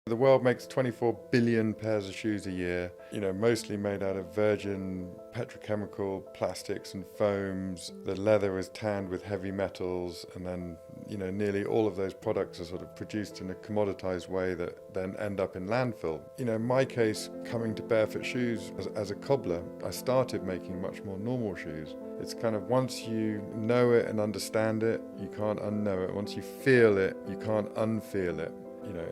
The world makes 24 billion pairs of shoes a year, mostly made out of virgin petrochemical plastics and foams. The leather is tanned with heavy metals, and then, nearly all of those products are sort of produced in a commoditized way that then end up in landfill. In my case, coming to barefoot shoes as a cobbler, I started making much more normal shoes. It's kind of once you know it and understand it, you can't unknow it. Once you feel it, you can't unfeel it.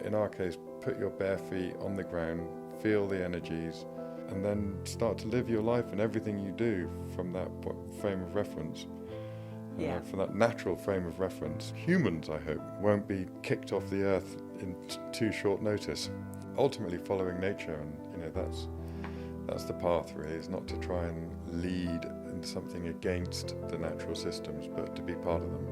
In our case, put your bare feet on the ground, feel the energies, and then start to live your life and everything you do from that frame of reference. From that natural frame of reference. Humans, I hope, won't be kicked off the earth in too short notice. Ultimately following nature, and that's the path really, is not to try and lead in something against the natural systems, but to be part of them.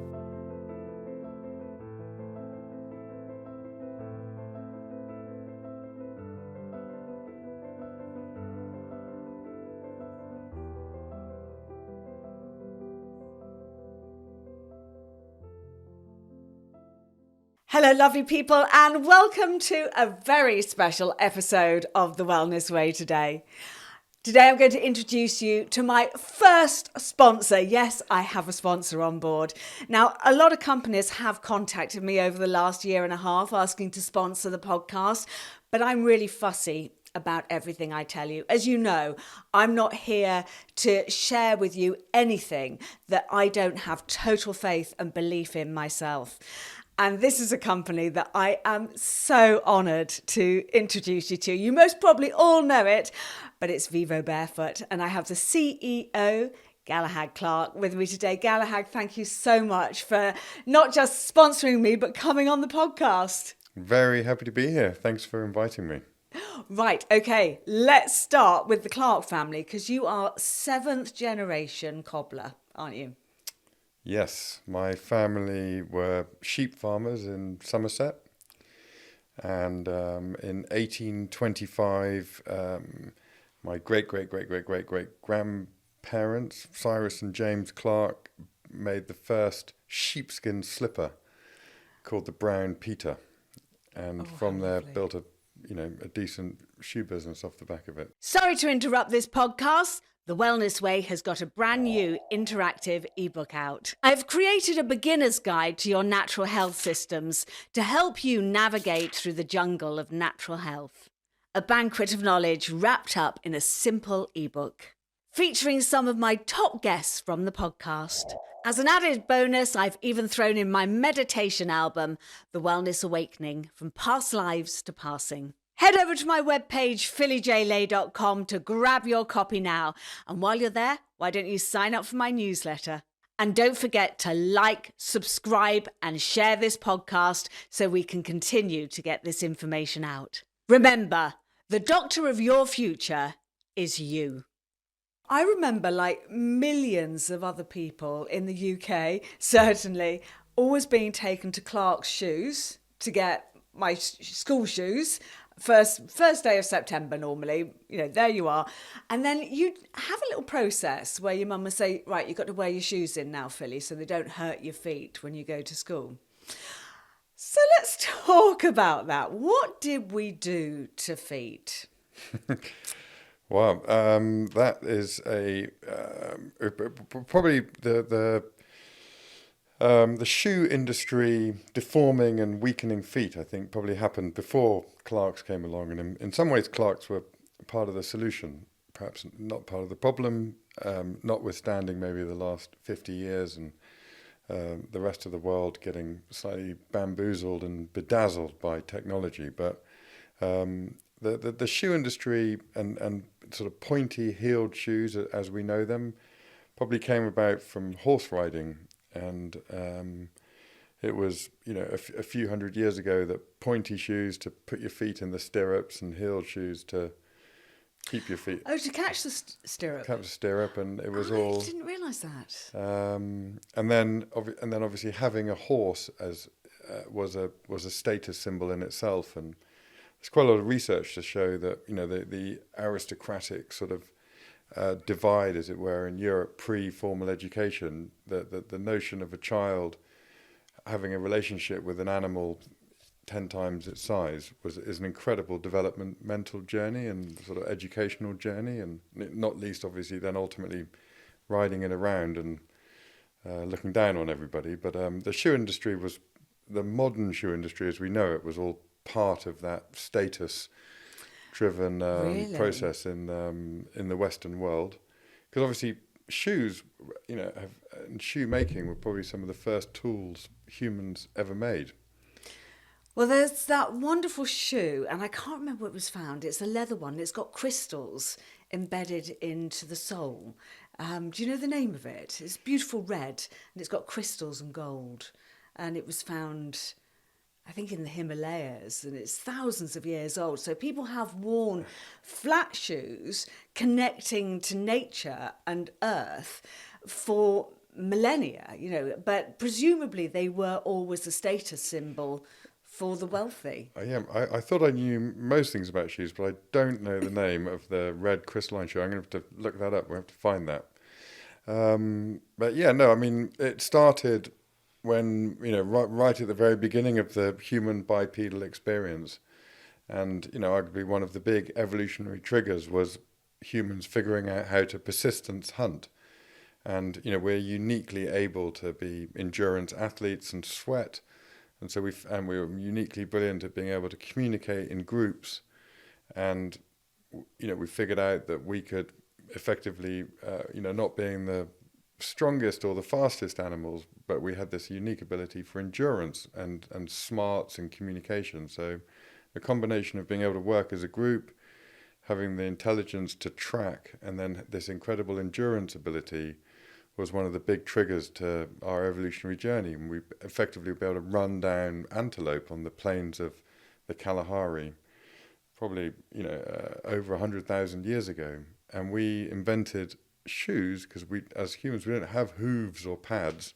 Hello, lovely people, and welcome to a very special episode of The Wellness Way today. Today, I'm going to introduce you to my first sponsor. Yes, I have a sponsor on board. Now, a lot of companies have contacted me over the last year and a half asking to sponsor the podcast, but I'm really fussy about everything I tell you. As you know, I'm not here to share with you anything that I don't have total faith and belief in myself. And this is a company that I am so honoured to introduce you to. You most probably all know it, but it's Vivo Barefoot. And I have the CEO, Galahad Clark, with me today. Galahad, thank you so much for not just sponsoring me, but coming on the podcast. Very happy to be here. Thanks for inviting me. Right, okay, let's start with the Clark family, because you are 7th generation cobbler, aren't you? Yes, my family were sheep farmers in Somerset, and in 1825, my great-great-great-great-great-great-grandparents, Cyrus and James Clark, made the first sheepskin slipper called the Brown Peter, and from there built a decent shoe business off the back of it. Sorry to interrupt this podcast. The Wellness Way has got a brand new interactive ebook out. I've created a beginner's guide to your natural health systems to help you navigate through the jungle of natural health. A banquet of knowledge wrapped up in a simple ebook, featuring some of my top guests from the podcast. As an added bonus, I've even thrown in my meditation album, The Wellness Awakening, From Past Lives to Passing. Head over to my webpage, phillyjlay.com, to grab your copy now. And while you're there, why don't you sign up for my newsletter? And don't forget to like, subscribe, and share this podcast so we can continue to get this information out. Remember, the doctor of your future is you. I remember, like millions of other people in the UK, certainly, always being taken to Clark's shoes to get my school shoes. First day of September normally, there you are. And then you'd have a little process where your mum would say, right, you've got to wear your shoes in now, Philly, so they don't hurt your feet when you go to school. So let's talk about that. What did we do to feet? Wow, that is probably the shoe industry deforming and weakening feet, I think, probably happened before Clarks came along. And in some ways, Clarks were part of the solution, perhaps not part of the problem, notwithstanding maybe the last 50 years and the rest of the world getting slightly bamboozled and bedazzled by technology. But the shoe industry and sort of pointy-heeled shoes, as we know them, probably came about from horse riding. And it was, a few hundred years ago that pointy shoes to put your feet in the stirrups and heeled shoes to keep your feet. Oh, to catch the stirrup. Catch the stirrup, and it was I didn't realise that. And then obviously having a horse as was a status symbol in itself, and there's quite a lot of research to show that the aristocratic sort of divide, as it were, in Europe pre-formal education, the notion of a child having a relationship with an animal 10 times its size is an incredible developmental journey and sort of educational journey, and not least obviously then ultimately riding it around and looking down on everybody. But the modern shoe industry as we know it was all part of that status driven Really? process in the Western world, because obviously shoes, and shoe making were probably some of the first tools humans ever made. Well, there's that wonderful shoe, and I can't remember where it was found. It's a leather one. It's got crystals embedded into the sole. Do you know the name of it? It's beautiful red, and it's got crystals and gold. And it was found, I think, in the Himalayas, and it's thousands of years old. So people have worn flat shoes connecting to nature and earth for millennia, but presumably they were always a status symbol for the wealthy. I thought I knew most things about shoes, but I don't know the name of the red crystalline shoe. I'm going to have to look that up. We have to find that. But yeah, no, I mean, it started when, right at the very beginning of the human bipedal experience. And, arguably one of the big evolutionary triggers was humans figuring out how to persistence hunt. And, we're uniquely able to be endurance athletes and sweat. And so we were uniquely brilliant at being able to communicate in groups. And, we figured out that we could effectively, not being the strongest or the fastest animals, but we had this unique ability for endurance and smarts and communication. So the combination of being able to work as a group, having the intelligence to track, and then this incredible endurance ability was one of the big triggers to our evolutionary journey. And we effectively were able to run down antelope on the plains of the Kalahari, probably, over 100,000 years ago. And we invented shoes because as humans, we don't have hooves or pads,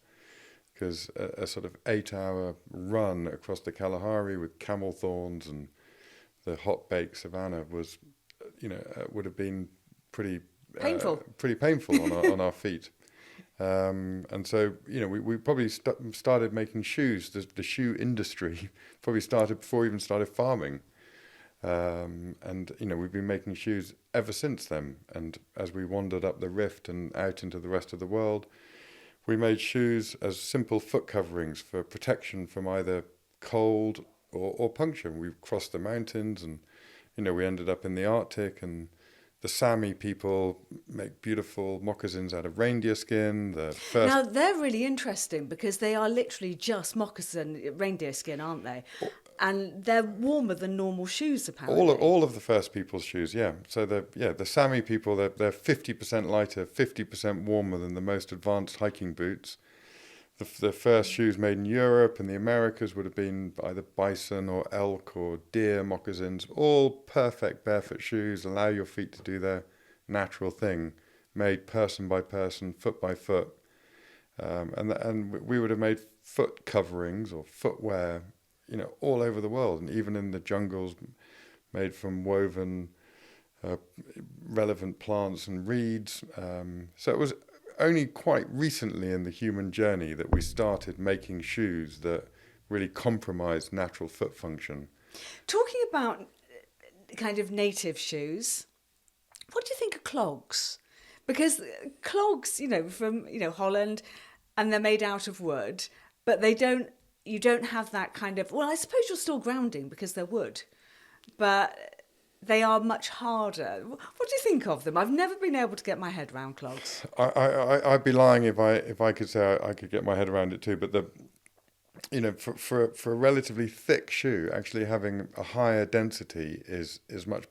because a sort of 8-hour run across the Kalahari with camel thorns and the hot baked savannah was, would have been pretty painful on our feet. And so, we probably started making shoes. The shoe industry probably started before we even started farming. And, we've been making shoes ever since then. And as we wandered up the rift and out into the rest of the world, we made shoes as simple foot coverings for protection from either cold or puncture. We crossed the mountains and, we ended up in the Arctic, and the Sami people make beautiful moccasins out of reindeer skin. Now, they're really interesting because they are literally just reindeer skin, aren't they? And they're warmer than normal shoes, apparently. All of the first people's shoes, yeah. So the Sami people, they're 50% lighter, 50% warmer than the most advanced hiking boots. The first shoes made in Europe and the Americas would have been either bison or elk or deer moccasins, all perfect barefoot shoes, allow your feet to do their natural thing, made person by person, foot by foot. And we would have made foot coverings or footwear, all over the world, and even in the jungles, made from woven relevant plants and reeds. So it was only quite recently in the human journey that we started making shoes that really compromised natural foot function. Talking about kind of native shoes, what do you think of clogs? Because clogs, from Holland, and they're made out of wood, but you don't have that kind of, well, I suppose you're still grounding because they're wood, but they are much harder. What do you think of them? I've never been able to get my head around clogs. I'd be lying if I could say I could get my head around it too. But for a relatively thick shoe, actually having a higher density is much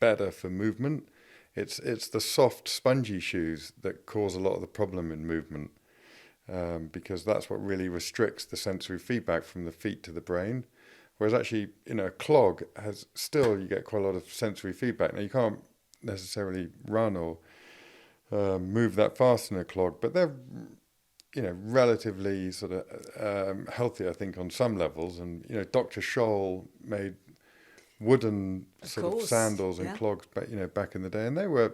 better for movement. It's the soft, spongy shoes that cause a lot of the problem in movement, because that's what really restricts the sensory feedback from the feet to the brain. Whereas actually, a clog you get quite a lot of sensory feedback. Now, you can't necessarily run or move that fast in a clog, but they're, relatively sort of healthy, I think, on some levels. And, Dr. Scholl made wooden sort of sandals and clogs, back in the day. And they were,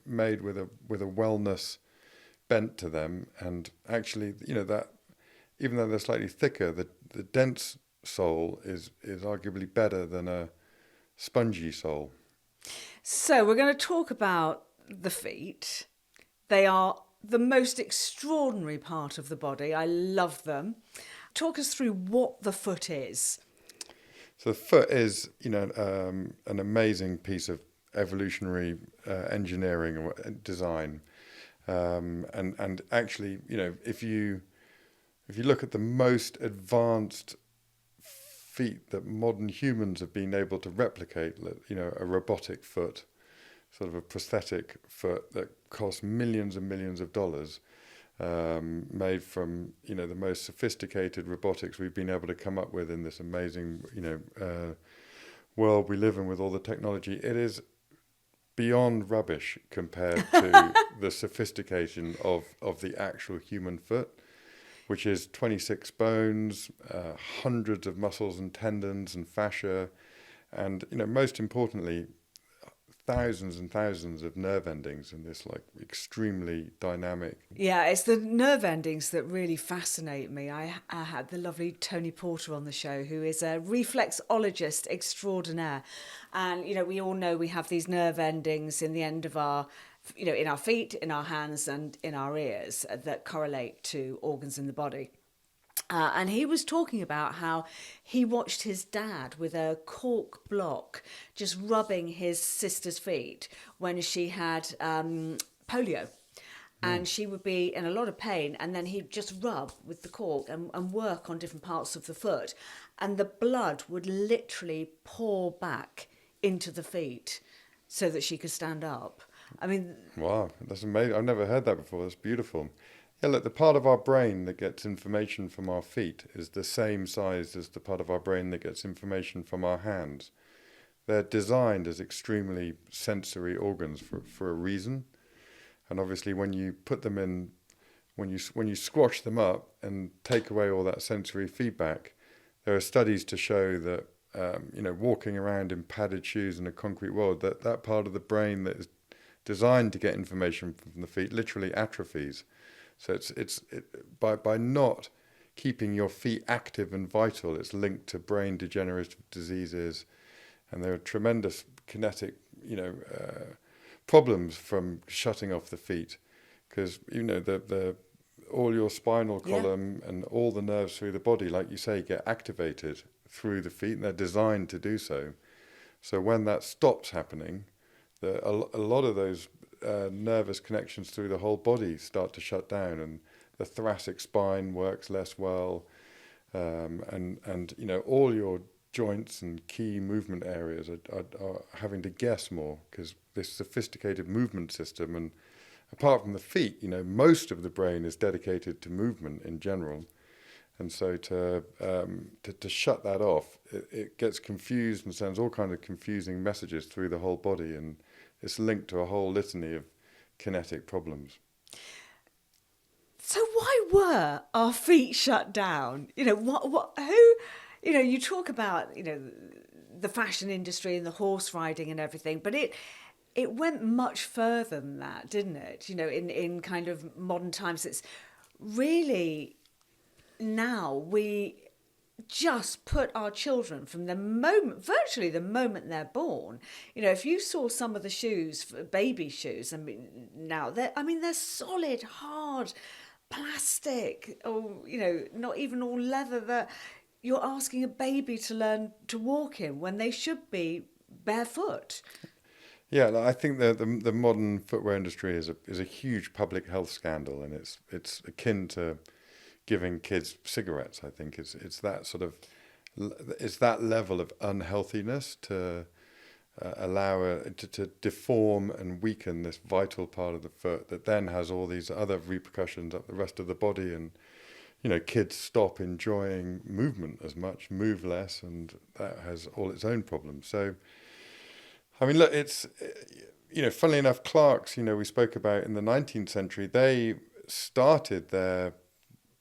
made with a wellness bent to them. And actually, that even though they're slightly thicker, the dense sole is arguably better than a spongy sole. So we're going to talk about the feet. They are the most extraordinary part of the body. I love them. Talk us through what the foot is. So the foot is, an amazing piece of evolutionary engineering and design. And actually, if you look at the most advanced feet that modern humans have been able to replicate, a robotic foot, sort of a prosthetic foot that costs millions and millions of dollars, made from, the most sophisticated robotics we've been able to come up with in this amazing, world we live in with all the technology. It is beyond rubbish compared to the sophistication of the actual human foot, which is 26 bones, hundreds of muscles and tendons and fascia, and most importantly, thousands and thousands of nerve endings in this extremely dynamic. Yeah, it's the nerve endings that really fascinate me. I had the lovely Tony Porter on the show, who is a reflexologist extraordinaire. And, we all know we have these nerve endings in the end of our, in our feet, in our hands and in our ears that correlate to organs in the body. And he was talking about how he watched his dad with a cork block just rubbing his sister's feet when she had polio. And she would be in a lot of pain, and then he'd just rub with the cork and work on different parts of the foot. And the blood would literally pour back into the feet so that she could stand up. I mean... Wow, that's amazing. I've never heard that before. That's beautiful. Yeah, look, the part of our brain that gets information from our feet is the same size as the part of our brain that gets information from our hands. They're designed as extremely sensory organs for a reason. And obviously when you put them in, when you squash them up and take away all that sensory feedback, there are studies to show that, walking around in padded shoes in a concrete world, that part of the brain that is designed to get information from the feet literally atrophies. So it's by not keeping your feet active and vital, it's linked to brain degenerative diseases, and there are tremendous kinetic, problems from shutting off the feet, because the all your spinal column and all the nerves through the body, like you say, get activated through the feet, and they're designed to do so. So when that stops happening, a lot of those nervous connections through the whole body start to shut down, and the thoracic spine works less well, and all your joints and key movement areas are having to guess more, because this sophisticated movement system, and apart from the feet, most of the brain is dedicated to movement in general, and so to shut that off, it gets confused and sends all kinds of confusing messages through the whole body, and it's linked to a whole litany of kinetic problems. So why were our feet shut down? You talk about, the fashion industry and the horse riding and everything, but it went much further than that, didn't it? In kind of modern times, it's really now we just put our children from virtually the moment they're born. If you saw some of the shoes, baby shoes, now they're solid, hard plastic, or, not even all leather, that you're asking a baby to learn to walk in when they should be barefoot. Yeah, I think the modern footwear industry is a huge public health scandal, and it's akin to giving kids cigarettes. I think it's that level of unhealthiness to allow to deform and weaken this vital part of the foot that then has all these other repercussions up the rest of the body, and kids stop enjoying movement as much, move less, and that has all its own problems. So look, it's funnily enough, Clarks, we spoke about in the 19th century, they started their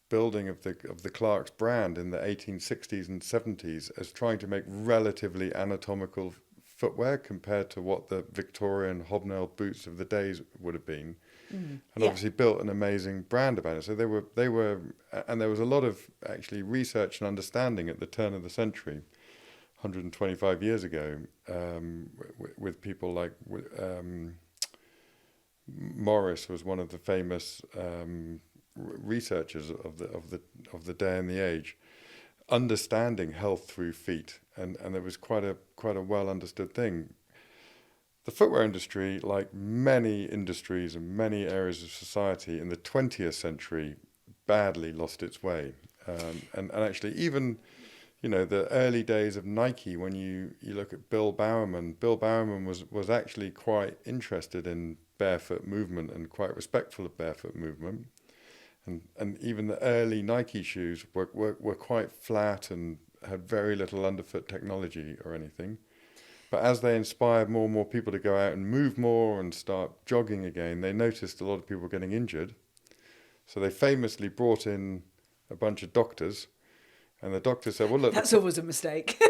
building of the Clarks brand in the 1860s and 70s as trying to make relatively anatomical footwear compared to what the Victorian hobnail boots of the days would have been. and obviously built an amazing brand about it. So they were, and there was a lot of actually research and understanding at the turn of the century, 125 years ago, with people like Morris was one of the famous researchers of the day and the age, understanding health through feet, and it was quite a well understood thing. The footwear industry, like many industries and many areas of society in the 20th century, badly lost its way. And actually, even, the early days of Nike, when you look at Bill Bowerman was actually quite interested in barefoot movement and quite respectful of barefoot movement. And even the early Nike shoes were quite flat and had very little underfoot technology or anything. But as they inspired more and more people to go out and move more and start jogging again, they noticed a lot of people were getting injured. So they famously brought in a bunch of doctors, and the doctor said, well, look... That's always a mistake.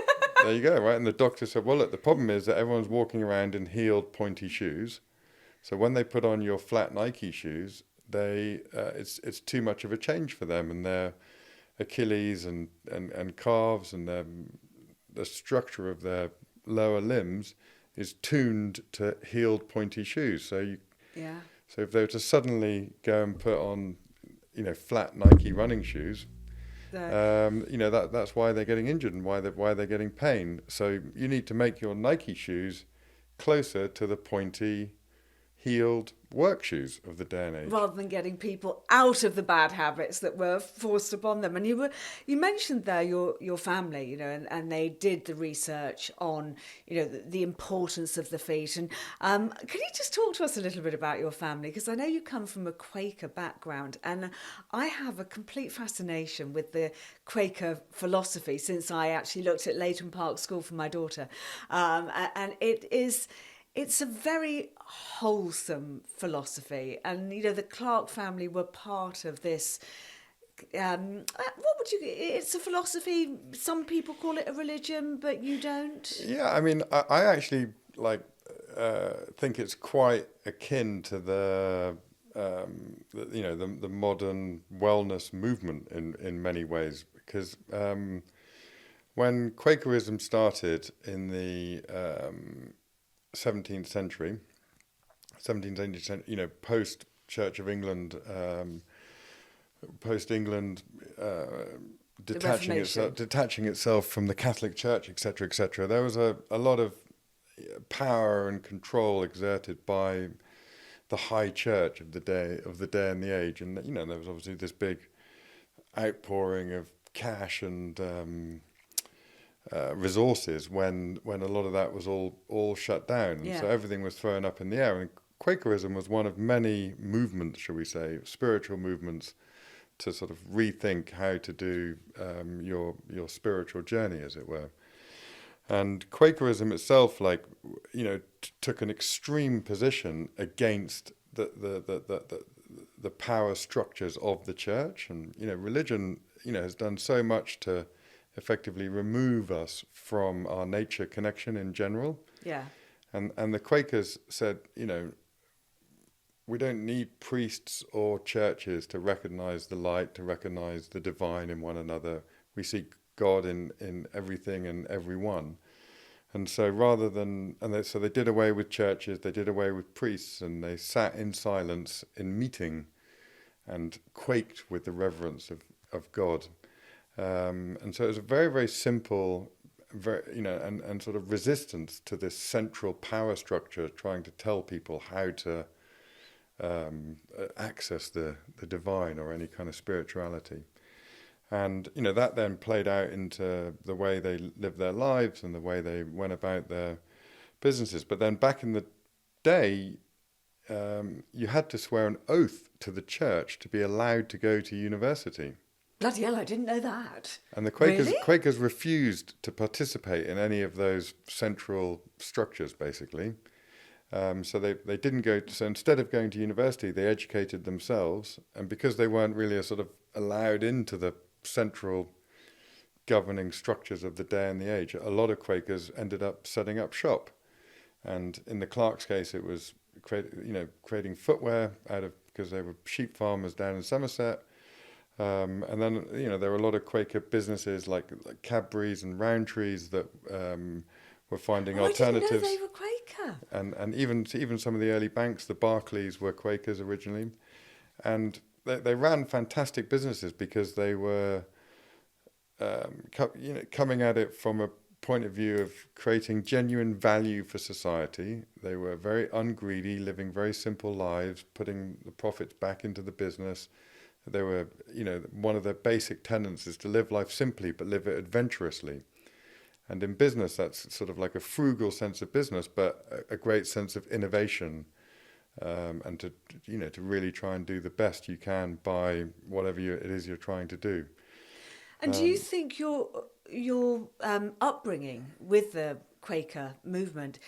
There you go, right? And the doctor said, well, look, the problem is that everyone's walking around in heeled, pointy shoes. So when they put on your flat Nike shoes, it's too much of a change for them, and their Achilles and calves and the structure of their lower limbs is tuned to heeled, pointy shoes. So if they were to suddenly go and put on, flat Nike running shoes, that's why they're getting injured and why they're getting pain. So you need to make your Nike shoes closer to the pointy, heeled work shoes of the day and age, rather than getting people out of the bad habits that were forced upon them. And you mentioned there your family, and they did the research on the importance of the feet. And can you just talk to us a little bit about your family, because I know you come from a Quaker background, and I have a complete fascination with the Quaker philosophy since I actually looked at Leighton Park School for my daughter, and it's a very wholesome philosophy, and the Clark family were part of this. It's a philosophy. Some people call it a religion, but you don't. Yeah, I mean, I actually think it's quite akin to the modern wellness movement in many ways, because when Quakerism started in the 17th century, post Church of England, detaching itself from the Catholic Church, etc. There was a lot of power and control exerted by the High Church of the day and the age, and there was obviously this big outpouring of cash and resources when a lot of that was all shut down. Yeah. So everything was thrown up in the air. And Quakerism was one of many movements, shall we say, spiritual movements, to sort of rethink how to do your spiritual journey, as it were. And Quakerism itself, took an extreme position against the power structures of the church. And religion, has done so much to effectively remove us from our nature connection in general. Yeah. And the Quakers said, we don't need priests or churches to recognize the light, to recognize the divine in one another. We seek God in everything and everyone. And so so they did away with churches, they did away with priests, and they sat in silence in meeting and quaked with the reverence of God. And so it was a very, very simple, and sort of resistance to this central power structure trying to tell people how to access the divine or any kind of spirituality. And, that then played out into the way they lived their lives and the way they went about their businesses. But then back in the day, you had to swear an oath to the church to be allowed to go to university. Bloody hell, I didn't know that. And the Really? Quakers refused to participate in any of those central structures, basically. So they didn't go to, so instead of going to university, they educated themselves. And because they weren't really sort of allowed into the central governing structures of the day and the age, a lot of Quakers ended up setting up shop. And in the Clark's case, it was creating footwear because they were sheep farmers down in Somerset. And then, there were a lot of Quaker businesses like Cadbury's and Rowntree's that were finding alternatives. I didn't know they were Quaker. And even some of the early banks, the Barclays, were Quakers originally. And they ran fantastic businesses because they were coming at it from a point of view of creating genuine value for society. They were very ungreedy, living very simple lives, putting the profits back into the business. They were, one of their basic tenets is to live life simply, but live it adventurously. And in business, that's sort of like a frugal sense of business, but a great sense of innovation, and to really try and do the best you can by whatever it is you're trying to do. And do you think your upbringing with the Quaker movement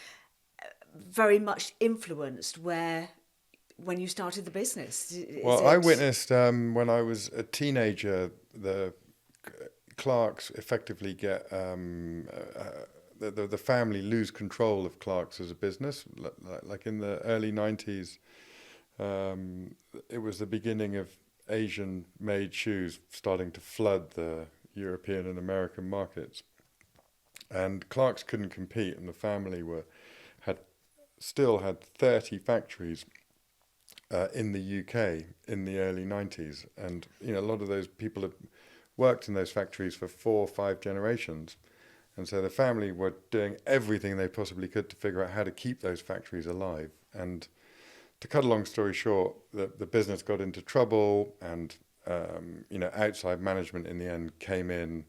very much influenced when you started the business? I witnessed when I was a teenager the Clarks effectively get the family lose control of Clarks as a business. Like in the early 90s, it was the beginning of Asian-made shoes starting to flood the European and American markets. And Clarks couldn't compete, and the family still had 30 factories in the UK in the early 90s. And, a lot of those people had worked in those factories for 4 or 5 generations. And so the family were doing everything they possibly could to figure out how to keep those factories alive. And to cut a long story short, the business got into trouble, and outside management in the end came in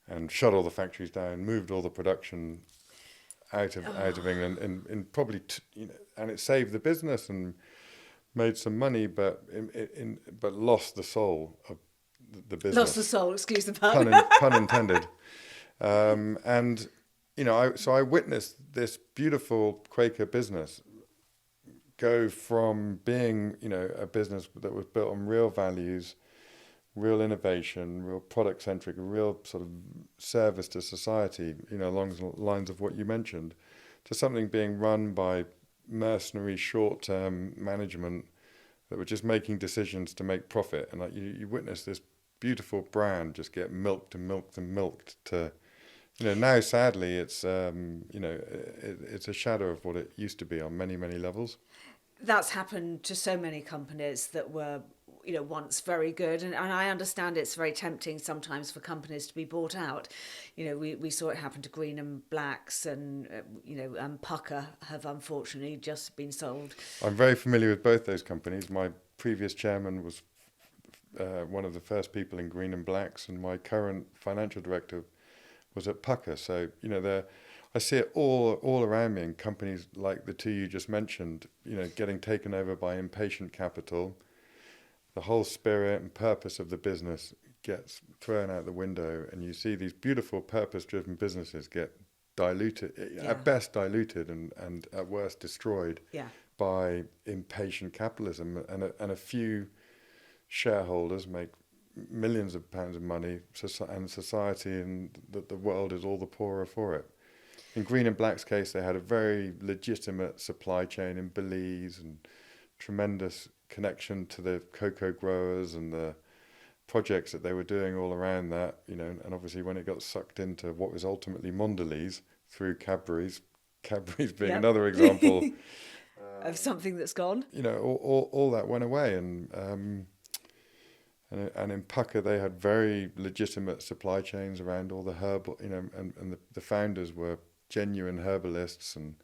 and shut all the factories down, moved all the production out of England, and probably and it saved the business and made some money, but lost the soul of the business. Lost the soul. Excuse the pun. Pun intended. And I witnessed this beautiful Quaker business go from being, a business that was built on real values, real innovation, real product-centric, real sort of service to society, along the lines of what you mentioned, to something being run by mercenary short-term management that were just making decisions to make profit. And you witness this beautiful brand just get milked and milked and milked to, now sadly it's, it's a shadow of what it used to be on many, many levels. That's happened to so many companies that were, once very good. And I understand it's very tempting sometimes for companies to be bought out. We saw it happen to Green and Blacks, and, Pucker have unfortunately just been sold. I'm very familiar with both those companies. My previous chairman was one of the first people in Green and Blacks, and my current financial director was at Pucker. So, I see it all around me in companies like the two you just mentioned, getting taken over by impatient capital. The whole spirit and purpose of the business gets thrown out the window, and you see these beautiful purpose-driven businesses get diluted, at best diluted, and at worst destroyed by impatient capitalism. And a few shareholders make millions of pounds of money, and society and the world is all the poorer for it. In Green and Black's case, they had a very legitimate supply chain in Belize and tremendous connection to the cocoa growers and the projects that they were doing all around that, and obviously when it got sucked into what was ultimately Mondelez through Cadbury's being another example of something that's gone. All that went away, and in Pucker they had very legitimate supply chains around all the herbal, and the founders were genuine herbalists, and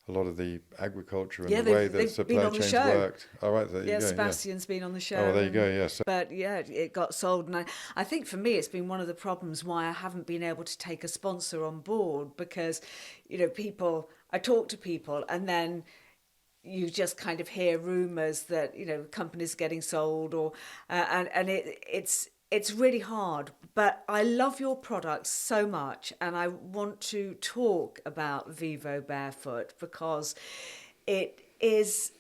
a lot of the agriculture and the way the supply chains worked. All right, there you go. Sebastian's been on the show. Oh, there you go, yes. But it got sold, and I think for me it's been one of the problems why I haven't been able to take a sponsor on board, because, I talk to people, and then you just kind of hear rumours that, companies are getting sold, or and it's really hard. But I love your product so much, and I want to talk about Vivo Barefoot because it is,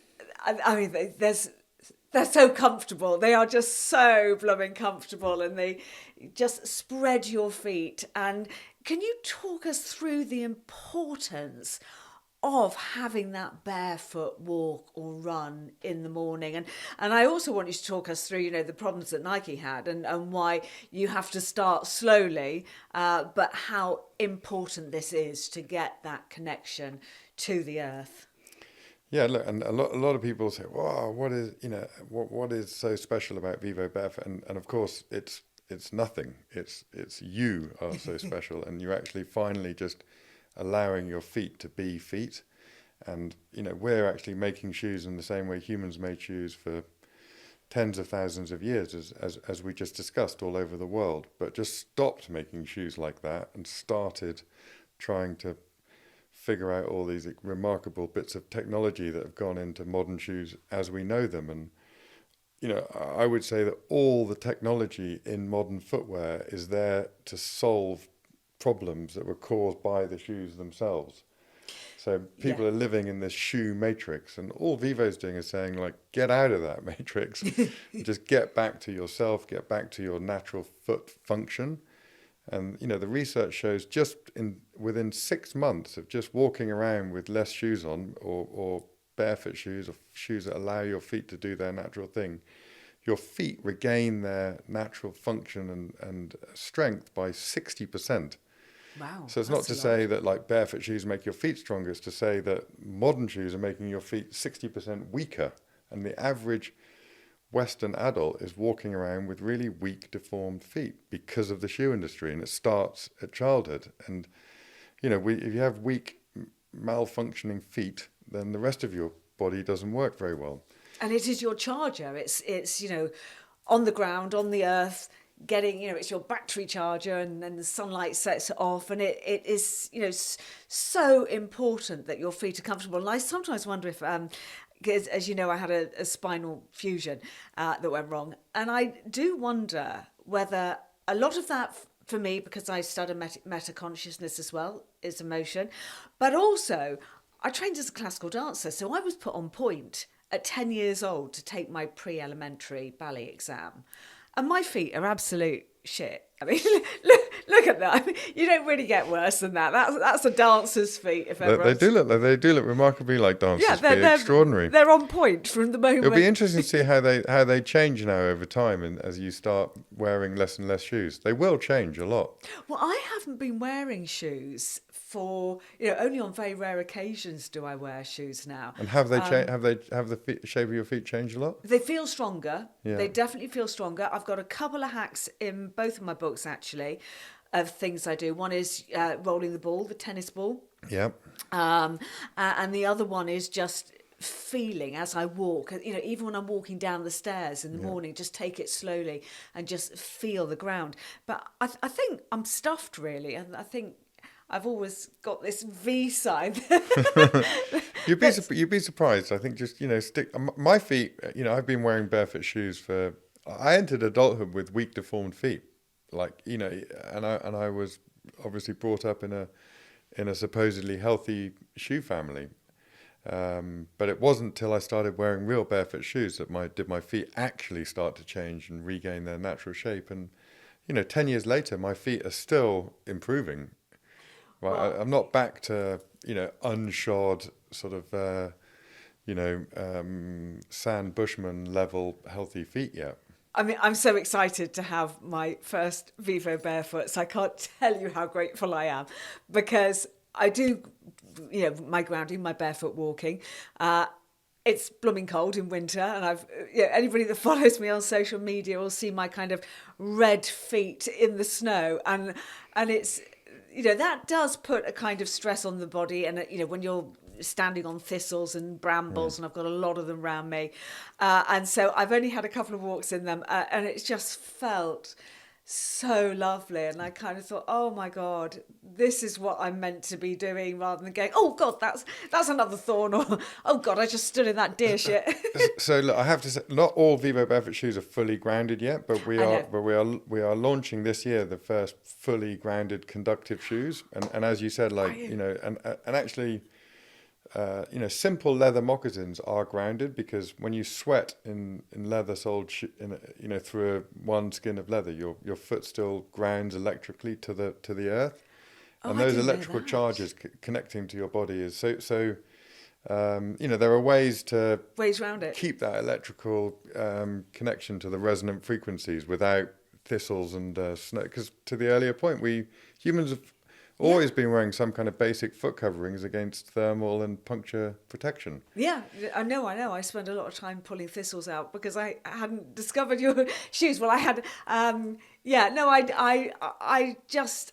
they're so comfortable. They are just so blooming comfortable, and they just spread your feet. And can you talk us through the importance of having that barefoot walk or run in the morning. And I also want you to talk us through, the problems that Nike had and why you have to start slowly, but how important this is to get that connection to the earth. Yeah, look, and a lot of people say, "Wow, what is so special about Vivo Barefoot?" And of course, it's nothing. It's you are so special, and you're actually finally just allowing your feet to be feet. And we're actually making shoes in the same way humans made shoes for tens of thousands of years, as we just discussed, all over the world. But just stopped making shoes like that and started trying to figure out all these remarkable bits of technology that have gone into modern shoes as we know them. And I would say that all the technology in modern footwear is there to solve problems that were caused by the shoes themselves. So people are living in this shoe matrix, and all Vivo's doing is saying, like, get out of that matrix, just get back to yourself, get back to your natural foot function. And the research shows within 6 months of just walking around with less shoes on, or barefoot shoes, or shoes that allow your feet to do their natural thing, your feet regain their natural function and strength by 60%. Wow. So it's not to say that like barefoot shoes make your feet stronger, it's to say that modern shoes are making your feet 60% weaker. And the average Western adult is walking around with really weak, deformed feet because of the shoe industry. And it starts at childhood. And, if you have weak, malfunctioning feet, then the rest of your body doesn't work very well. And it is your charger. It's on the ground, on the earth, getting, it's your battery charger, and then the sunlight sets it off. And it is, so important that your feet are comfortable. And I sometimes wonder if, because as you know, I had a spinal fusion that went wrong. And I do wonder whether a lot of that, for me, because I studied meta consciousness as well, is emotion. But also, I trained as a classical dancer. So I was put on point at 10 years old to take my pre-elementary ballet exam. And my feet are absolute shit. I mean, look at that. I mean, you don't really get worse than that. That's a dancer's feet, if ever. They do look remarkably like dancers' feet. They're extraordinary. They're on point from the moment. It'll be interesting to see how they change now over time, and as you start wearing less and less shoes, they will change a lot. Well, I haven't been wearing shoes for only on very rare occasions do I wear shoes now. And have the shape of your feet changed a lot? They feel stronger. Yeah. They definitely feel stronger. I've got a couple of hacks in both of my books, actually, of things I do. One is rolling the ball, the tennis ball. Yep. And the other one is just feeling as I walk, even when I'm walking down the stairs in the morning, just take it slowly and just feel the ground. But I think I'm stuffed, really, and I think I've always got this V sign. You'd be surprised. I think just stick my feet. I've been wearing barefoot shoes I entered adulthood with weak, deformed feet, and I was obviously brought up in a supposedly healthy shoe family. But it wasn't till I started wearing real barefoot shoes that my feet actually start to change and regain their natural shape. And 10 years later, my feet are still improving. Right, I'm not back to unshod sort of San Bushman level healthy feet yet. I mean, I'm so excited to have my first Vivo Barefoots. I can't tell you how grateful I am, because I do, my grounding, my barefoot walking. It's blooming cold in winter, and anybody that follows me on social media will see my kind of red feet in the snow, and it's. That does put a kind of stress on the body. And, when you're standing on thistles and brambles, and I've got a lot of them around me. And so I've only had a couple of walks in them, and it's just felt so lovely. And I kind of thought, oh my God, this is what I'm meant to be doing, rather than going, oh God, that's another thorn, or oh God, I just stood in that deer shit. So look, I have to say, not all Vivo Barefoot shoes are fully grounded yet, but we are launching this year the first fully grounded conductive shoes. And as you said, and actually, simple leather moccasins are grounded, because when you sweat in leather soled through one skin of leather, your foot still grounds electrically to the earth, And those electrical charges connecting to your body is so. There are ways around it. Keep that electrical connection to the resonant frequencies without thistles and snow. Because to the earlier point, humans have always been wearing some kind of basic foot coverings against thermal and puncture protection. Yeah, I know. I spent a lot of time pulling thistles out because I hadn't discovered your shoes. Well, I had.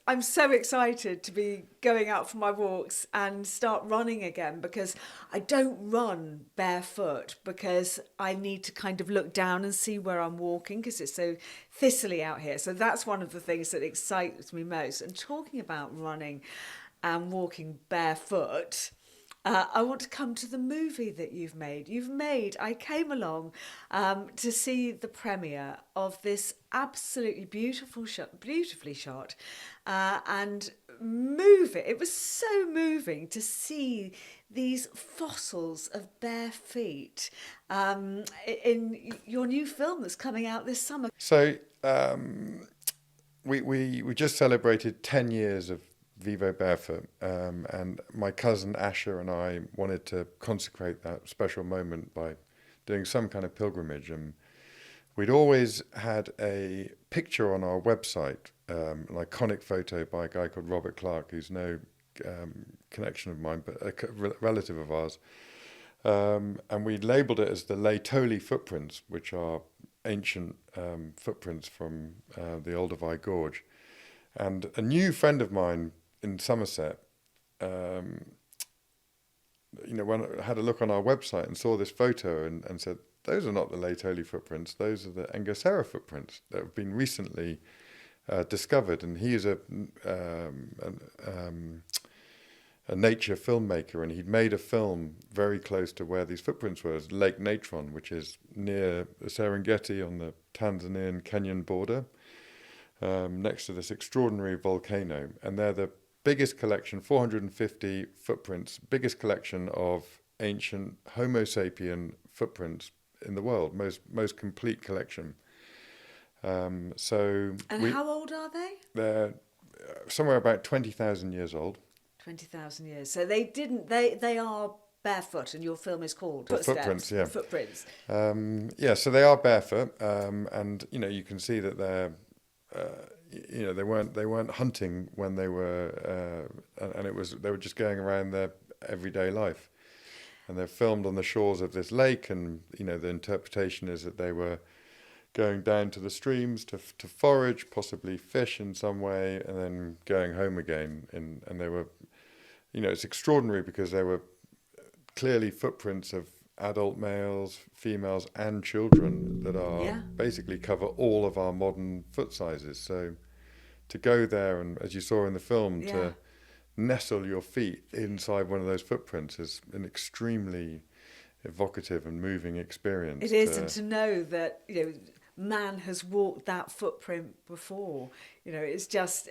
I'm so excited to be going out for my walks and start running again, because I don't run barefoot because I need to kind of look down and see where I'm walking because it's so thistly out here. So that's one of the things that excites me most. And talking about running and walking barefoot, I want to come to the movie that you've made. I came along to see the premiere of this absolutely beautifully shot and moving. It was so moving to see these fossils of bare feet in your new film that's coming out this summer. So we just celebrated 10 years of Vivo Barefoot, and my cousin Asher and I wanted to consecrate that special moment by doing some kind of pilgrimage. And we'd always had a picture on our website, an iconic photo by a guy called Robert Clark, who's no connection of mine, but a relative of ours. And we labelled it as the Laetoli footprints, which are ancient footprints from the Olduvai Gorge. And a new friend of mine in Somerset, when I had a look on our website and saw this photo and said, those are not the Laetoli footprints, those are the Engosera footprints that have been recently discovered. And he is a nature filmmaker, and he'd made a film very close to where these footprints were, Lake Natron, which is near the Serengeti on the Tanzanian-Kenyan border, next to this extraordinary volcano. And they're the biggest collection, 450 footprints, biggest collection of ancient Homo sapien footprints in the world, most complete collection. How old are they? They're somewhere about 20,000 years old. 20,000 years. So they are barefoot, and your film is called Footprints. Yeah. Footprints. So they are barefoot, and you can see that they're. They weren't hunting when they were, and they were just going around their everyday life, and they're filmed on the shores of this lake, and the interpretation is that they were going down to the streams to forage, possibly fish in some way, and then going home again. And they were, it's extraordinary because they were clearly footprints of adult males, females, and children that are basically cover all of our modern foot sizes. So to go there and, as you saw in the film, to nestle your feet inside one of those footprints is an extremely evocative and moving experience. It is, and to know that man has walked that footprint before. It's just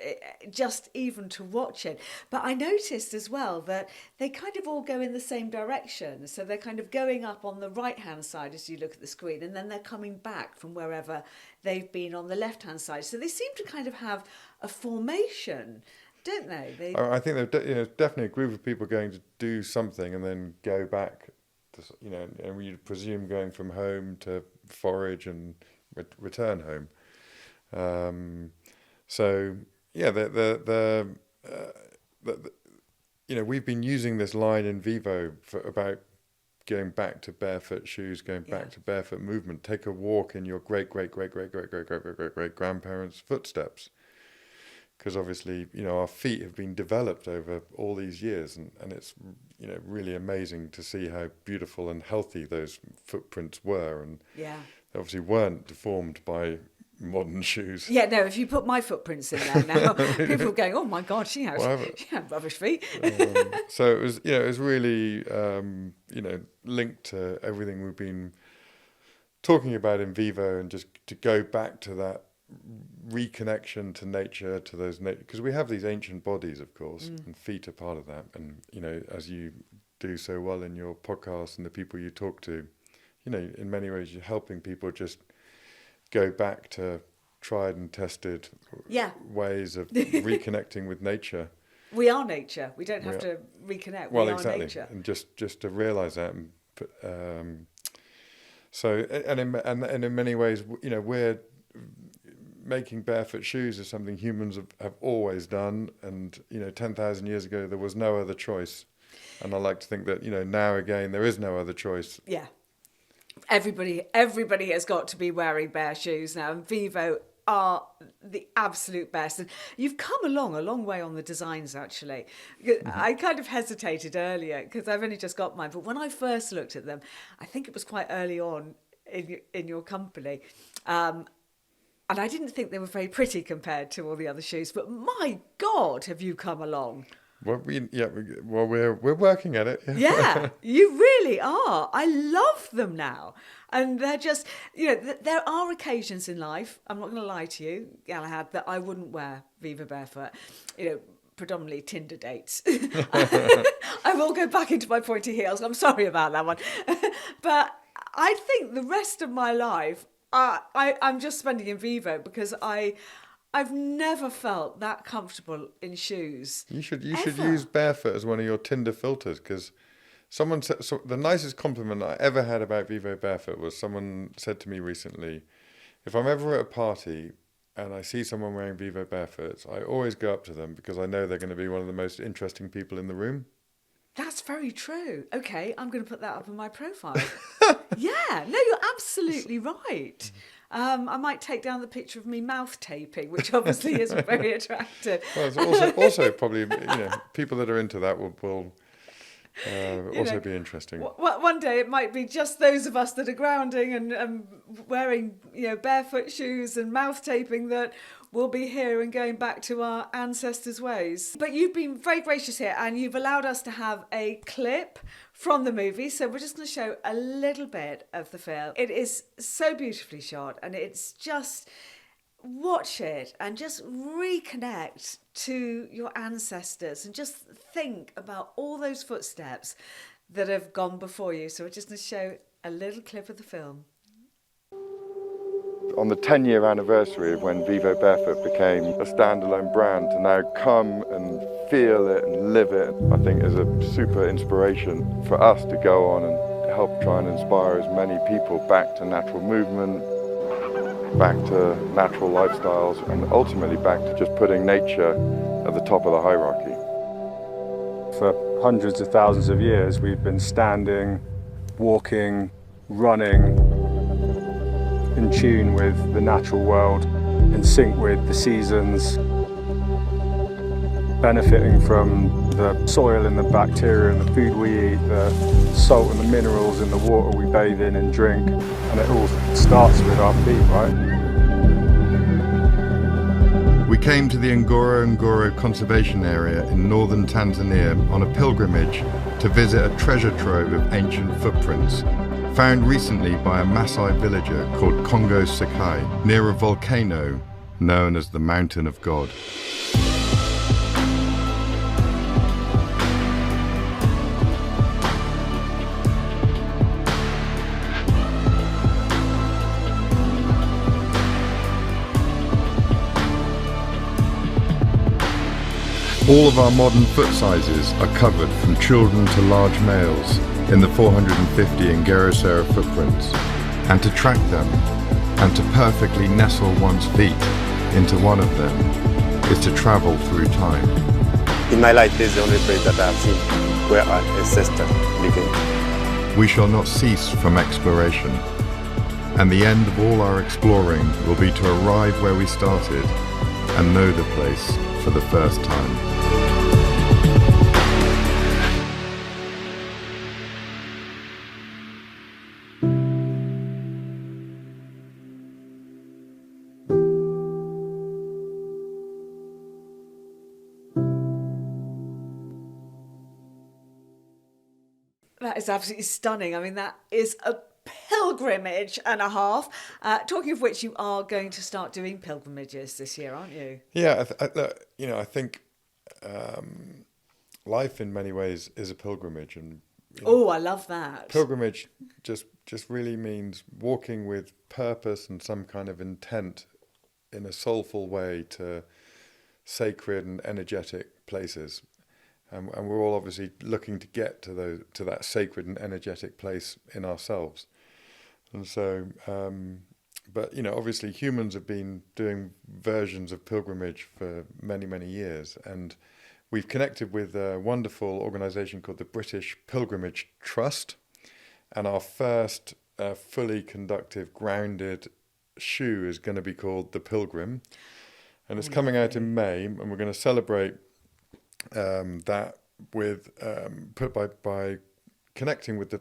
even to watch it. But I noticed as well that they kind of all go in the same direction. So they're kind of going up on the right-hand side as you look at the screen, and then they're coming back from wherever they've been on the left-hand side. So they seem to kind of have a formation, don't they? I think there's definitely a group of people going to do something and then go back to, and you'd presume going from home to forage and return home. We've been using this line in Vivo for about going back to barefoot shoes, going back to barefoot movement. Take a walk in your great grandparents' footsteps, because obviously our feet have been developed over all these years, and it's really amazing to see how beautiful and healthy those footprints were, and they obviously weren't deformed by modern shoes. Yeah, no, if you put my footprints in there now, people are going, oh my God, she had rubbish feet. So it was really, linked to everything we've been talking about in Vivo, and just to go back to that reconnection to nature, to those, because we have these ancient bodies, of course, and feet are part of that. And, as you do so well in your podcast and the people you talk to, in many ways you're helping people just go back to tried and tested ways of reconnecting with nature. We are nature. We don't have to reconnect. Well, we exactly. are nature. And just to realise that. So, and in many ways, we're making barefoot shoes is something humans have always done. And, 10,000 years ago, there was no other choice. And I like to think that, now again, there is no other choice. Yeah. Everybody has got to be wearing bare shoes now. And Vivo are the absolute best. And you've come along a long way on the designs, actually. I kind of hesitated earlier because I've only just got mine. But when I first looked at them, I think it was quite early on in your company. And I didn't think they were very pretty compared to all the other shoes. But my God, have you come along? Well, we're working at it. Yeah, you really are. I love them now. And they're just, there are occasions in life, I'm not going to lie to you, Galahad, that I wouldn't wear Vivo Barefoot, predominantly Tinder dates. I will go back into my pointy heels. I'm sorry about that one. But I think the rest of my life, I'm just spending in Vivo because I've never felt that comfortable in shoes. You should use barefoot as one of your Tinder filters, because someone said the nicest compliment I ever had about Vivo Barefoot was someone said to me recently, if I'm ever at a party and I see someone wearing Vivo Barefoots, I always go up to them because I know they're going to be one of the most interesting people in the room. That's very true. Okay, I'm going to put that up on my profile. Yeah, no, you're absolutely right. I might take down the picture of me mouth taping, which obviously is very attractive. Well, it's also probably, people that are into that will also be interesting. One day it might be just those of us that are grounding and wearing, barefoot shoes and mouth taping that will be here and going back to our ancestors' ways. But you've been very gracious here and you've allowed us to have a clip from the movie. So we're just going to show a little bit of the film. It is so beautifully shot and it's just, watch it and just reconnect to your ancestors and just think about all those footsteps that have gone before you. So we're just going to show a little clip of the film. On the 10-year anniversary of when Vivo Barefoot became a standalone brand, to now come and feel it and live it, I think is a super inspiration for us to go on and help try and inspire as many people back to natural movement, back to natural lifestyles, and ultimately back to just putting nature at the top of the hierarchy. For hundreds of thousands of years, we've been standing, walking, running, in tune with the natural world, in sync with the seasons, benefiting from the soil and the bacteria and the food we eat, the salt and the minerals in the water we bathe in and drink, and it all starts with our feet, right? We came to the Ngorongoro Conservation Area in northern Tanzania on a pilgrimage to visit a treasure trove of ancient footprints found recently by a Maasai villager called Congo Sakai near a volcano known as the Mountain of God. All of our modern foot sizes are covered from children to large males in the 450 Ngorongoro footprints, and to track them and to perfectly nestle one's feet into one of them is to travel through time. In my life, this is the only place that I've seen where our ancestors living. We shall not cease from exploration, and the end of all our exploring will be to arrive where we started and know the place for the first time. That is absolutely stunning. I mean, that is a pilgrimage and a half. Talking of which, you are going to start doing pilgrimages this year, aren't you? Yeah, I think life in many ways is a pilgrimage, and I love that. Pilgrimage just really means walking with purpose and some kind of intent in a soulful way to sacred and energetic places. And we're all obviously looking to get to that sacred and energetic place in ourselves. And so, but, you know, obviously humans have been doing versions of pilgrimage for many, many years. And we've connected with a wonderful organisation called the British Pilgrimage Trust. And our first fully conductive, grounded shoe is going to be called the Pilgrim. And it's coming out in May, and we're going to celebrate that with by connecting with the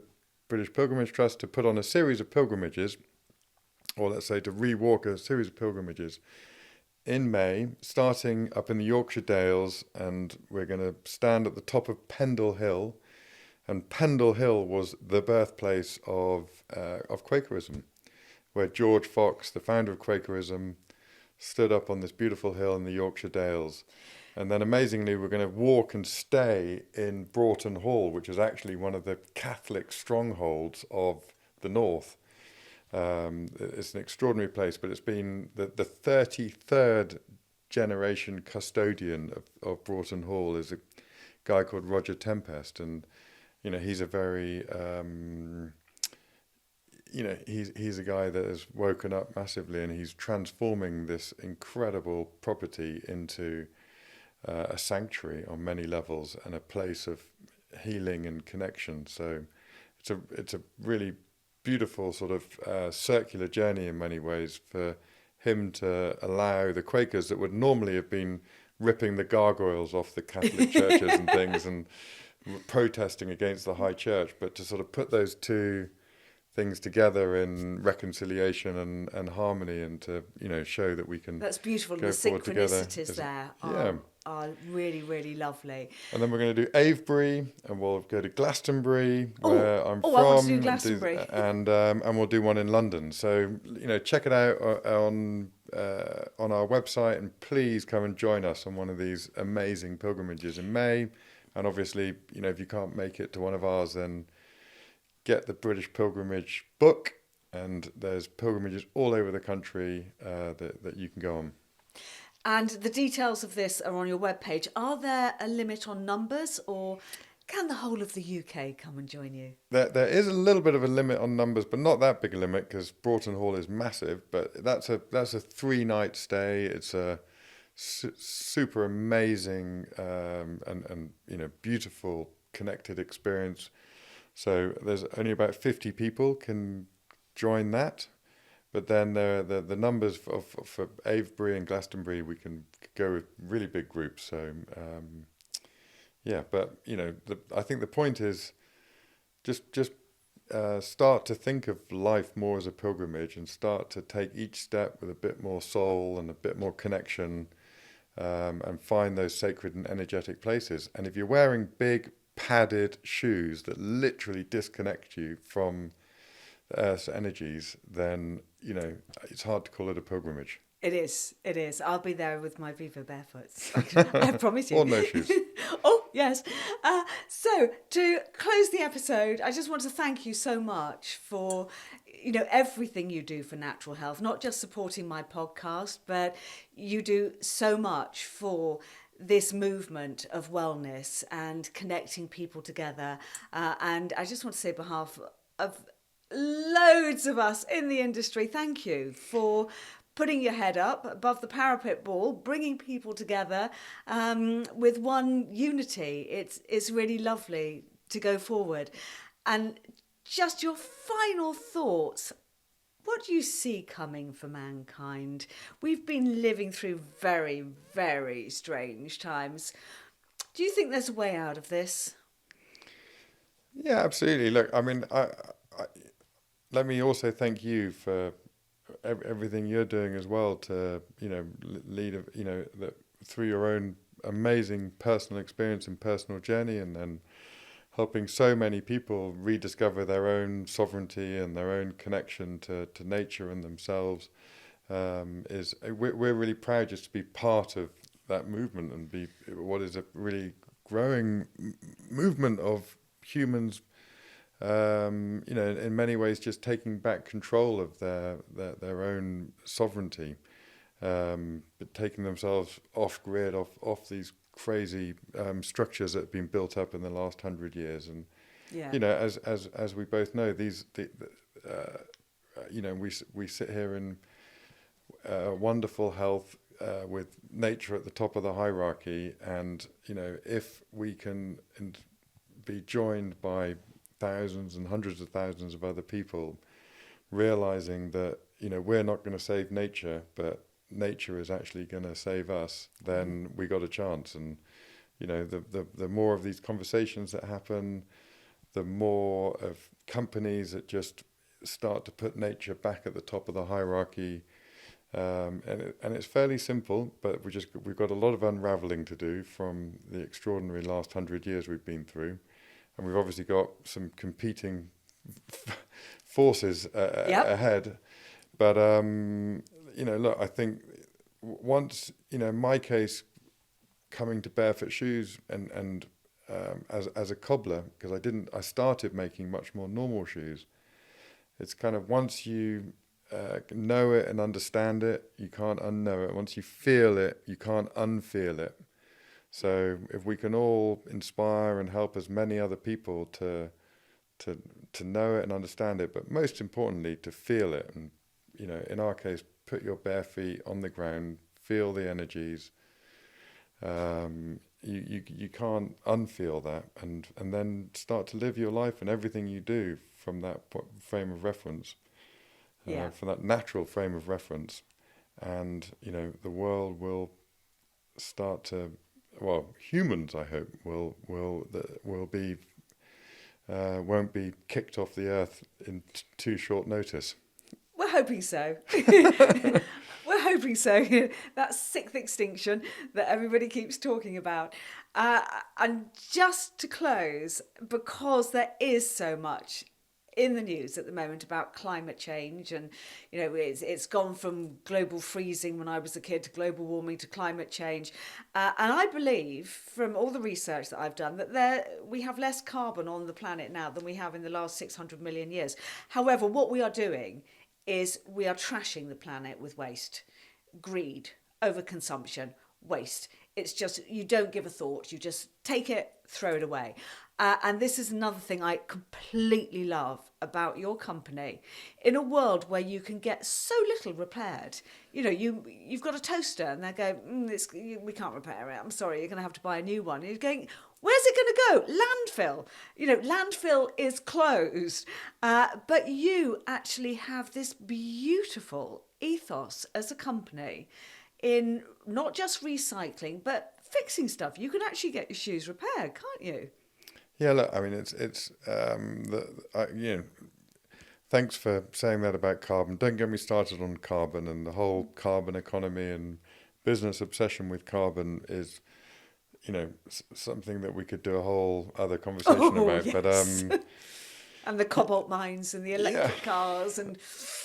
British Pilgrimage Trust to put on a series of pilgrimages, or let's say to re-walk a series of pilgrimages in May, starting up in the Yorkshire Dales, and we're going to stand at the top of Pendle Hill. And Pendle Hill was the birthplace of Quakerism, where George Fox, the founder of Quakerism, stood up on this beautiful hill in the Yorkshire Dales. And then amazingly, we're going to walk and stay in Broughton Hall, which is actually one of the Catholic strongholds of the North. It's an extraordinary place, but it's been the 33rd generation custodian of Broughton Hall is a guy called Roger Tempest. And, you know, he's a very, he's a guy that has woken up massively, and he's transforming this incredible property into a sanctuary on many levels and a place of healing and connection. So it's a really beautiful sort of circular journey in many ways for him to allow the Quakers that would normally have been ripping the gargoyles off the Catholic churches and things and protesting against the high church, but to sort of put those two things together in reconciliation and harmony, and to, you know, show that we can. That's beautiful. Go The synchronicities together. there are really, really lovely. And then we're going to do Avebury, and we'll go to Glastonbury, where I'm from. I want to do Glastonbury. And we'll do one in London. So, you know, check it out on our website, and please come and join us on one of these amazing pilgrimages in May. And obviously, you know, if you can't make it to one of ours, then get the British Pilgrimage book, and there's pilgrimages all over the country that you can go on. And the details of this are on your webpage. Are there a limit on numbers, or can the whole of the UK come and join you? There is a little bit of a limit on numbers, but not that big a limit, because Broughton Hall is massive. But that's a 3-night stay. It's a super amazing and you know, beautiful connected experience. So there's only about 50 people can join that. But then there are the numbers for Avebury and Glastonbury, we can go with really big groups. So, yeah, but, you know, I think the point is just start to think of life more as a pilgrimage, and start to take each step with a bit more soul and a bit more connection, and find those sacred and energetic places. And if you're wearing big padded shoes that literally disconnect you from the Earth's energies, then, you know, it's hard to call it a pilgrimage. It is. I'll be there with my Vivo Barefoots. I promise you. Or no shoes. Oh, yes. So, to close the episode, I just want to thank you so much for, you know, everything you do for natural health, not just supporting my podcast, but you do so much for this movement of wellness and connecting people together. And I just want to say on behalf of loads of us in the industry, thank you for putting your head up above the parapet ball, bringing people together with one unity. It's really lovely to go forward. And just your final thoughts. What do you see coming for mankind? We've been living through very, very strange times. Do you think there's a way out of this? Yeah, absolutely. Look, I mean, I let me also thank you for everything you're doing as well to, you know, lead, you know, through your own amazing personal experience and personal journey, and then helping so many people rediscover their own sovereignty and their own connection to nature and themselves. We're really proud just to be part of that movement and be what is a really growing movement of humans, you know, in many ways just taking back control of their own sovereignty. but taking themselves off grid, off these crazy structures that have been built up in the last 100 years. And as we both know, we sit here in wonderful health with nature at the top of the hierarchy, and if we can be joined by thousands and hundreds of thousands of other people, realizing that we're not going to save nature, but nature is actually going to save us, then we got a chance. And the more of these conversations that happen, the more of companies that just start to put nature back at the top of the hierarchy. And it's fairly simple, but we've got a lot of unraveling to do from the extraordinary last 100 years we've been through, and we've obviously got some competing forces ahead. But look, I think once in my case, coming to barefoot shoes and as a cobbler, because I started making much more normal shoes. It's kind of once you know it and understand it, you can't unknow it. Once you feel it, you can't unfeel it. So if we can all inspire and help as many other people to know it and understand it, but most importantly to feel it, and in our case, put your bare feet on the ground, feel the energies. You can't unfeel that, and then start to live your life and everything you do from that frame of reference. For that natural frame of reference, and the world will start to, humans I hope will be won't be kicked off the earth in too short notice. We're hoping so. We're hoping so. That sixth extinction that everybody keeps talking about. And just to close, because there is so much in the news at the moment about climate change, and it's gone from global freezing when I was a kid to global warming to climate change, and I believe from all the research that I've done that we have less carbon on the planet now than we have in the last 600 million years. However, what we are doing is we are trashing the planet with waste, greed, overconsumption, waste. It's just, you don't give a thought, you just take it, throw it away. And this is another thing I completely love about your company. In a world where you can get so little repaired, you've got a toaster and they go, we can't repair it, I'm sorry, you're going to have to buy a new one. And you're going, where's it going to go? Landfill. Landfill is closed. But you actually have this beautiful ethos as a company in not just recycling, but fixing stuff. You can actually get your shoes repaired, can't you? Yeah, look, I mean, thanks for saying that about carbon. Don't get me started on carbon, and the whole carbon economy and business obsession with carbon is, something that we could do a whole other conversation about. Yes. But and the cobalt mines and the electric cars and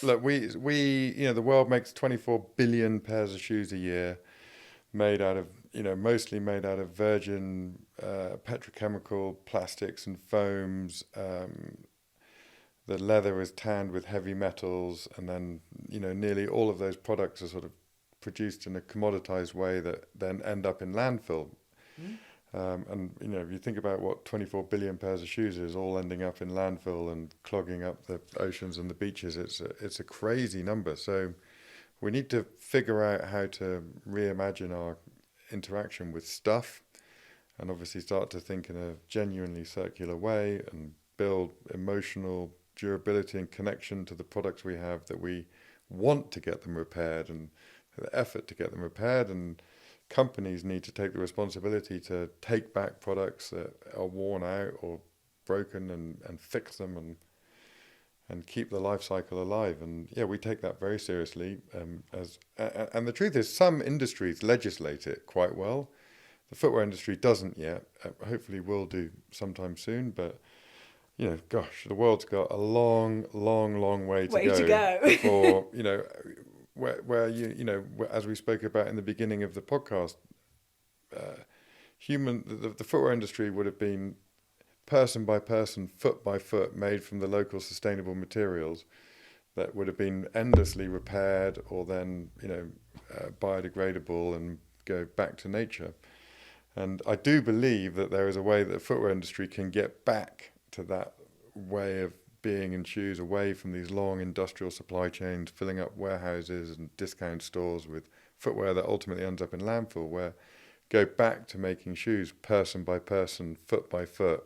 look, we the world makes 24 billion pairs of shoes a year, made out of mostly made out of virgin petrochemical plastics and foams. The leather is tanned with heavy metals, and then nearly all of those products are sort of produced in a commoditized way that then end up in landfill. And if you think about what 24 billion pairs of shoes is, all ending up in landfill and clogging up the oceans and the beaches, it's a crazy number. So we need to figure out how to reimagine our interaction with stuff, and obviously start to think in a genuinely circular way and build emotional durability and connection to the products we have, that we want to get them repaired and the effort to get them repaired. And companies need to take the responsibility to take back products that are worn out or broken and fix them and keep the life cycle alive. And we take that very seriously. And the truth is, some industries legislate it quite well. The footwear industry doesn't yet. Hopefully will do sometime soon. But the world's got a long way to go before where as we spoke about in the beginning of the podcast, the footwear industry would have been person by person, foot by foot, made from the local sustainable materials. that would have been endlessly repaired or then, biodegradable and go back to nature. And I do believe that there is a way that the footwear industry can get back to that way of being in shoes, away from these long industrial supply chains, filling up warehouses and discount stores with footwear that ultimately ends up in landfill, where go back to making shoes person by person, foot by foot,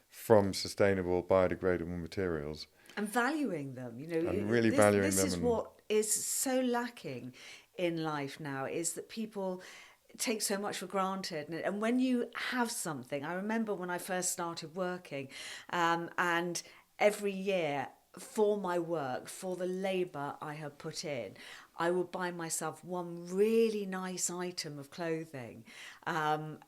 from sustainable biodegradable materials. And valuing them, and really valuing them. This is what is so lacking in life now, is that people take so much for granted. And when you have something, I remember when I first started working, and every year for my work, for the labour I have put in, I would buy myself one really nice item of clothing,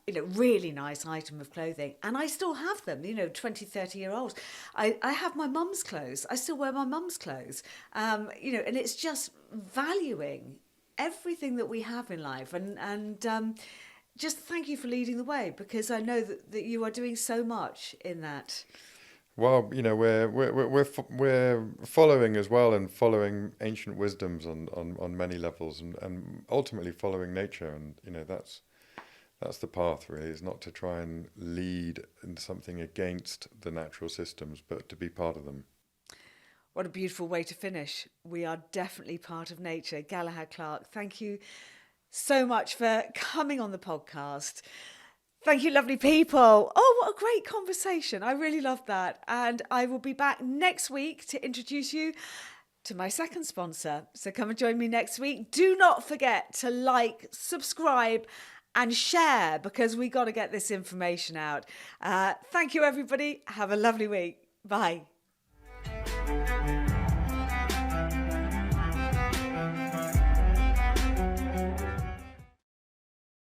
really nice item of clothing. And I still have them, 20, 30-year-olds. I have my mum's clothes. I still wear my mum's clothes, and it's just valuing everything that we have in life. And just thank you for leading the way, because I know that you are doing so much in that. Well, we're following as well, and following ancient wisdoms on many levels, and ultimately following nature, and that's the path really, is not to try and lead in something against the natural systems, but to be part of them. What a beautiful way to finish. We are definitely part of nature. Galahad Clark, thank you so much for coming on the podcast. Thank you, lovely people. Oh, what a great conversation. I really loved that. And I will be back next week to introduce you to my second sponsor. So come and join me next week. Do not forget to like, subscribe and share, because we got to get this information out. Thank you, everybody. Have a lovely week. Bye.